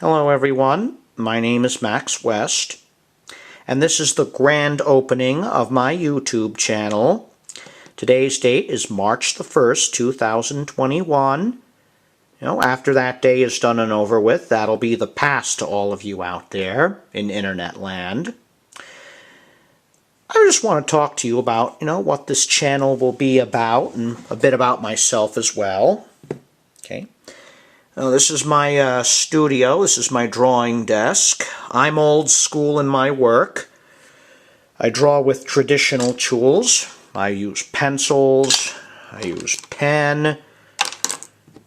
Hello everyone, my name is Max West, and this is the grand opening of my YouTube channel. Today's date is March the 1st, 2021. After that day is done and over with, that'll be the past to all of you out there in internet land. I just want to talk to you about, what this channel will be about and a bit about myself as well. Okay. This is my studio. This is my drawing desk. I'm old school in my work. I draw with traditional tools. I use pencils, I use pen,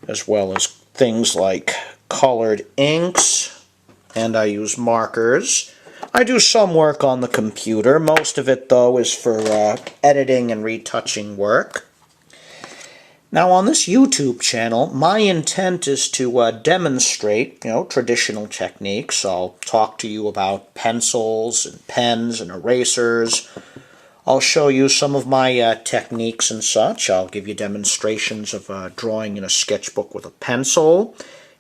as well as things like colored inks, and I use markers. I do some work on the computer. Most of it, though, is for editing and retouching work. Now, on this YouTube channel, my intent is to demonstrate, traditional techniques. I'll talk to you about pencils and pens and erasers. I'll show you some of my techniques and such. I'll give you demonstrations of drawing in a sketchbook with a pencil,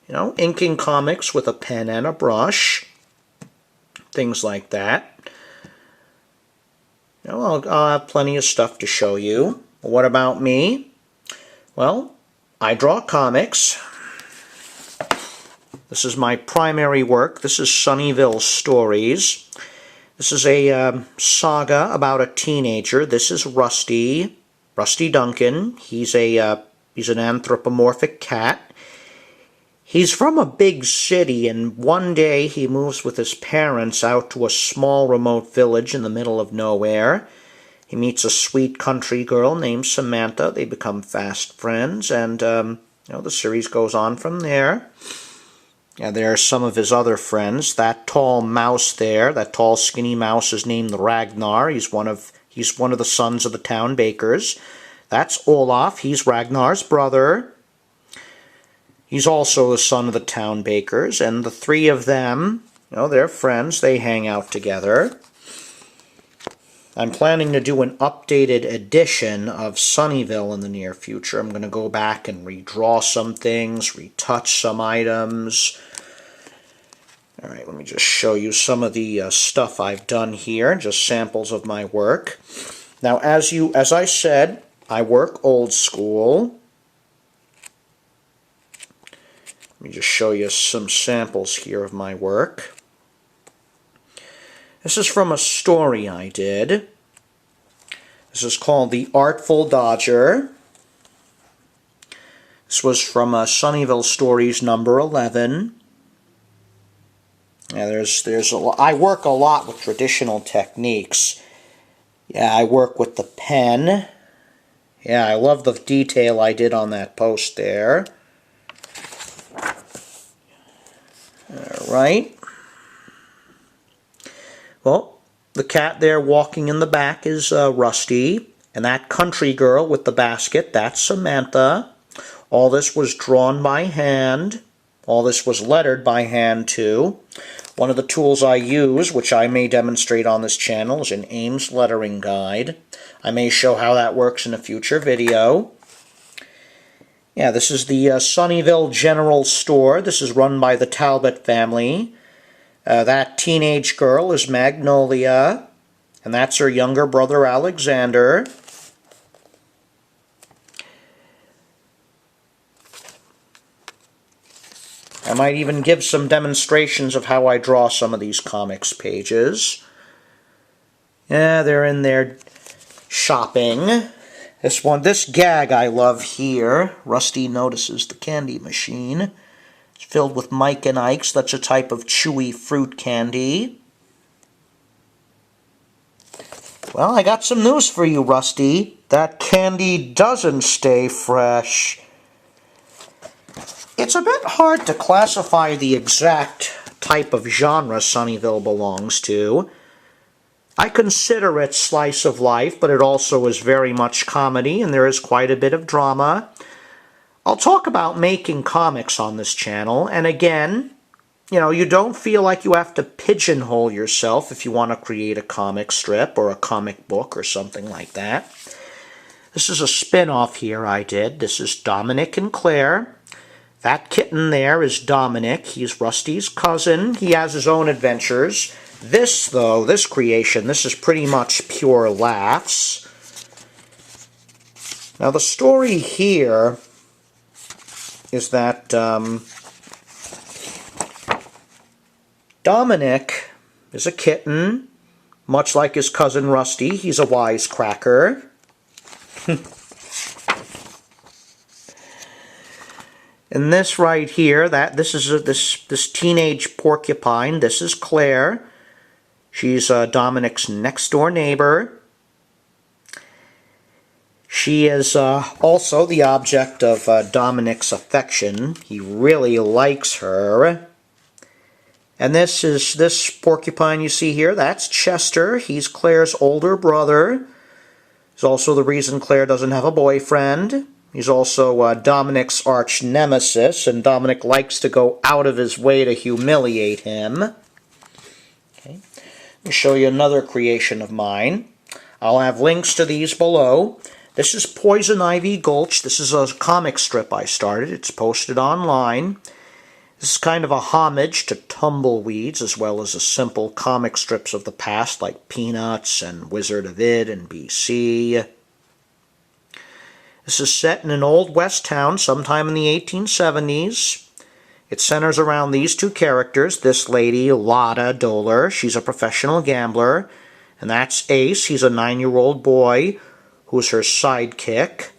inking comics with a pen and a brush, things like that. I'll have plenty of stuff to show you. What about me? Well, I draw comics. This is my primary work. This is Sunnyvale Stories. This is a saga about a teenager. This is Rusty Duncan. He's an anthropomorphic cat. He's from a big city, and one day he moves with his parents out to a small remote village in the middle of nowhere. He meets a sweet country girl named Samantha. They become fast friends, and the series goes on from there. Yeah, there are some of his other friends. That tall mouse there, that tall skinny mouse, is named Ragnar. He's one of the sons of the town bakers. That's Olaf. He's Ragnar's brother. He's also the son of the town bakers, and the three of them, they're friends. They hang out together. I'm planning to do an updated edition of Sunnyvale in the near future. I'm going to go back and redraw some things, retouch some items. All right, let me just show you some of the stuff I've done here, just samples of my work. Now, as I said, I work old school. Let me just show you some samples here of my work. This is from a story I did. This is called The Artful Dodger. This was from Sunnyvale Stories number 11. Yeah, I work a lot with traditional techniques. Yeah, I work with the pen. Yeah, I love the detail I did on that post there. All right. Well, the cat there walking in the back is Rusty, and that country girl with the basket, that's Samantha. All this was drawn by hand. All this was lettered by hand, too. One of the tools I use, which I may demonstrate on this channel, is an Ames lettering guide. I may show how that works in a future video. Yeah, this is the Sunnyvale General Store. This is run by the Talbot family. That teenage girl is Magnolia, and that's her younger brother Alexander. I might even give some demonstrations of how I draw some of these comics pages. Yeah, they're in there shopping. This gag I love here. Rusty notices the candy machine. It's filled with Mike and Ike's. That's a type of chewy fruit candy. Well, I got some news for you, Rusty. That candy doesn't stay fresh. It's a bit hard to classify the exact type of genre Sunnyvale belongs to. I consider it slice of life, but it also is very much comedy, and there is quite a bit of drama. I'll talk about making comics on this channel, and again, you don't feel like you have to pigeonhole yourself if you want to create a comic strip or a comic book or something like that. This is a spin-off here I did. This is Dominic and Claire. That kitten there is Dominic. He's Rusty's cousin. He has his own adventures. This, though, this creation, this is pretty much pure laughs. Now, the story here is that Dominic is a kitten, much like his cousin Rusty. He's a wisecracker. And this right here, this is this teenage porcupine. This is Claire. She's Dominic's next-door neighbor. She is also the object of Dominic's affection. He really likes her. And this porcupine you see here, that's Chester. He's Claire's older brother. He's also the reason Claire doesn't have a boyfriend. He's also Dominic's arch nemesis, and Dominic likes to go out of his way to humiliate him. Okay. Let me show you another creation of mine. I'll have links to these below. This is Poison Ivy Gulch. This is a comic strip I started. It's posted online. This is kind of a homage to tumbleweeds, as well as the simple comic strips of the past, like Peanuts and Wizard of Id and BC. This is set in an old west town sometime in the 1870s. It centers around these two characters. This lady, Lotta Doler, she's a professional gambler. And that's Ace. He's a 9-year-old boy who's her sidekick.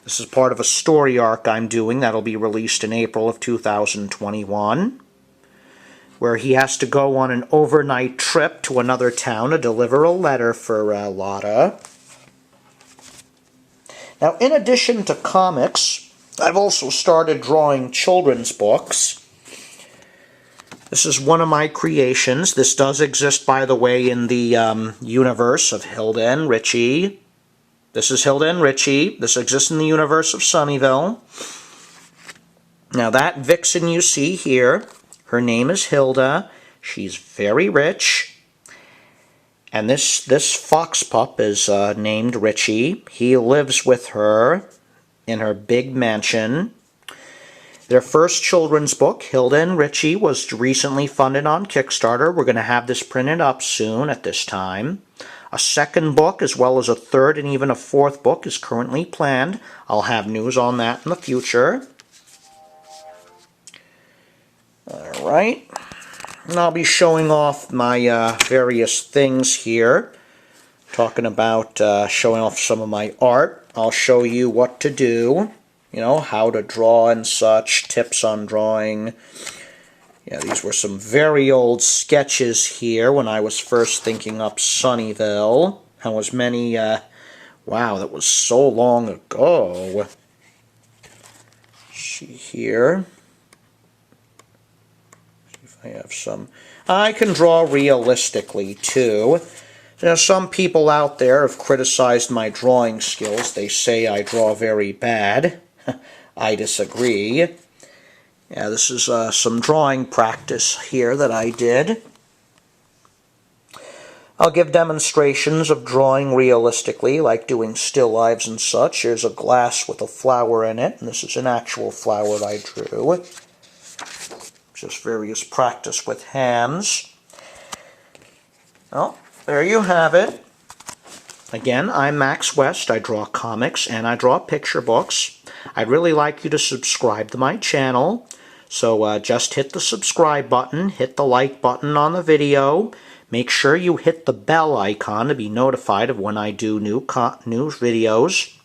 This is part of a story arc I'm doing that'll be released in April of 2021, where he has to go on an overnight trip to another town to deliver a letter for Lotta. Now, in addition to comics, I've also started drawing children's books. This is one of my creations. This does exist, by the way, in the universe of Hilda and Richie. This is Hilda and Richie. This exists in the universe of Sunnyvale. Now, that vixen you see here, her name is Hilda. She's very rich. And this fox pup is named Richie. He lives with her in her big mansion. Their first children's book, Hilda and Richie, was recently funded on Kickstarter. We're going to have this printed up soon at this time. A second book, as well as a third and even a fourth book, is currently planned. I'll have news on that in the future. Alright. And I'll be showing off my various things here. Talking about showing off some of my art. I'll show you what to do. You know, how to draw and such. Tips on drawing. Yeah, these were some very old sketches here when I was first thinking up Sunnyvale. How was many, wow, that was so long ago. Let's see here. See if I have some. I can draw realistically, too. You know, some people out there have criticized my drawing skills. They say I draw very bad. I disagree. Yeah, this is some drawing practice here that I did. I'll give demonstrations of drawing realistically, like doing still lives and such. Here's a glass with a flower in it, and this is an actual flower I drew. Just various practice with hands. Well, there you have it. Again, I'm Max West. I draw comics and I draw picture books. I'd really like you to subscribe to my channel. So just hit the subscribe button, hit the like button on the video. Make sure you hit the bell icon to be notified of when I do new videos.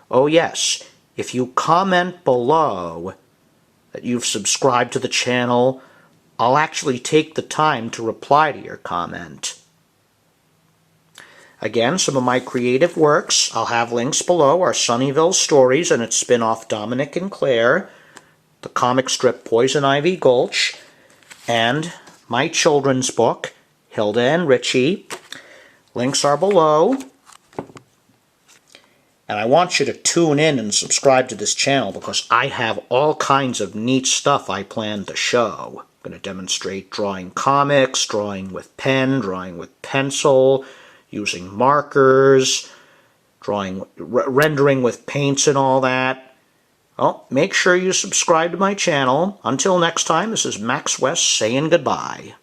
Oh yes, if you comment below that you've subscribed to the channel, I'll actually take the time to reply to your comment. Again, some of my creative works, I'll have links below, are Sunnyvale Stories and its spin-off Dominic and Claire, the comic strip Poison Ivy Gulch, and my children's book, Hilda and Richie. Links are below. And I want you to tune in and subscribe to this channel because I have all kinds of neat stuff I plan to show. I'm going to demonstrate drawing comics, drawing with pen, drawing with pencil, using markers, drawing, rendering with paints and all that. Well, make sure you subscribe to my channel. Until next time, this is Max West saying goodbye.